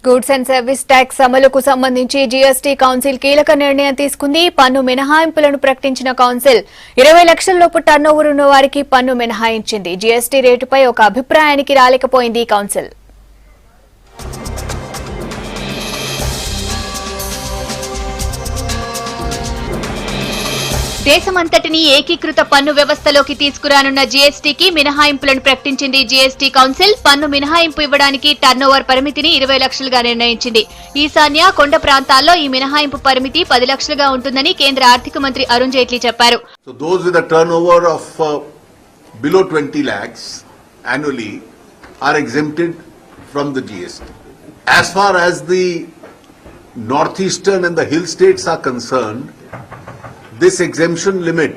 Goods and service tax అమలుకు సంబంధించి GST council కీలక నిర్ణయం తీసుకుంది. పన్ను మినహాయింపులను ప్రకటించిన కౌన్సిల్ 20 లక్షల లోపు టర్నోవర్ ఉన్న వారికి పన్ను మినహాయించింది. జీఎస్టీ రేటుపై ఒక అభిప్రాయానికి రాలేకపోయింది కౌన్సిల్. దేశమంతటిని ఏకీకృత పన్ను వ్యవస్థలోకి తీసుకురానున్న జీఎస్టీకి మినహాయింపులను ప్రకటించింది జీఎస్టీ కౌన్సిల్. పన్ను మినహాయింపు ఇవ్వడానికి టర్నోవర్ పరిమితిని 20 లక్షలుగా నిర్ణయించింది. ఈశాన్య కొండ ప్రాంతాల్లో ఈ మినహాయింపు పరిమితి 10 లక్షలుగా ఉంటుందని కేంద్ర ఆర్థిక మంత్రి అరుణ్ జైట్లీ చెప్పారు. So those with a turnover of below 20 lakhs annually are exempted from the GST. As far as the northeastern and the hill states are concerned, this exemption limit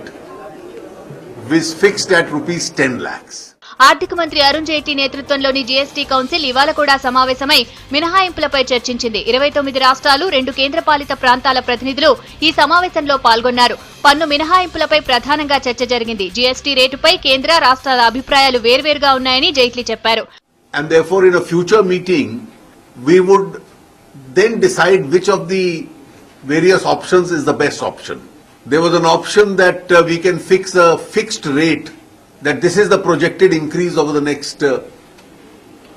is fixed at rupees 10 lakhs. ఆర్థిక మంత్రి అరుణ్ జైట్లీ నేతృత్వంలోని GST council ఇవాళ కూడా సమావేశమై మినహాయింపులపై చర్చించింది. 29 రాష్ట్రాలు 2 కేంద్రపాలిత ప్రాంతాల ప్రతినిధులు ఈ సమావేశంలో పాల్గొన్నారు. పన్ను మినహాయింపులపై ప్రధానంగా చర్చ జరిగింది. జీఎస్టీ రేటుపై కేంద్ర రాష్ట్రాల అభిప్రాయాలు వేర్వేరుగా ఉన్నాయని జైట్లీ చెప్పారు. And therefore in a future meeting we would then decide which of the various options is the best option. There was an option that we can fix a fixed rate, that this is the projected increase over the next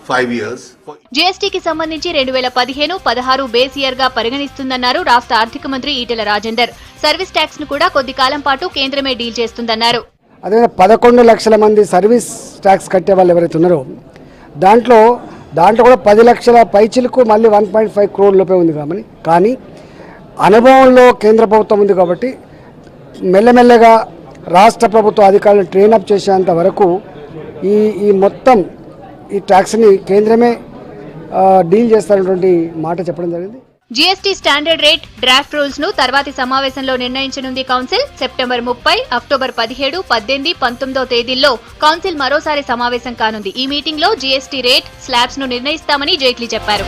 5 years. జీఎస్టీకి సంబంధించి 2015-16 base year గా పరిగణిస్తుందన్నారు రాష్ట్ర ఆర్థిక మంత్రి Etela Rajender. Service tax ను కూడా కొద్ది కాలం పాటు కేంద్రమే డీల్ చేస్తుందన్నారు. అదే 11 లక్షల మంది సర్వీస్ ట్యాక్స్ కట్టే వాళ్ళు ఎవరైతే ఉన్నారో దాంట్లో కూడా 10 లక్షల పైచిలకు మళ్ళీ 1.5 crore లోపే ఉంది కానీ అనుభవంలో కేంద్ర ప్రభుత్వం ఉంది కాబట్టి మెల్లమెల్లగా రాష్ట్ర ప్రభుత్వ అధికారులను ట్రైనప్ చేసేంత వరకు ఈ మొత్తం ఈ ట్యాక్స్ని కేంద్రమే డీల్ చేస్తారనేటువంటి మాట చెప్పడం జరిగింది. GST standard rate draft rules ను తర్వాతి సమావేశంలో నిర్ణయించనుంది కౌన్సిల్. సెప్టెంబర్ 30, అక్టోబర్ 17, 18, 19 తేదీల్లో కౌన్సిల్ మరోసారి సమావేశం కానుంది. ఈ మీటింగ్ లో జీఎస్టీ రేట్ స్లాబ్స్ ను నిర్ణయిస్తామని జైట్లీ చెప్పారు.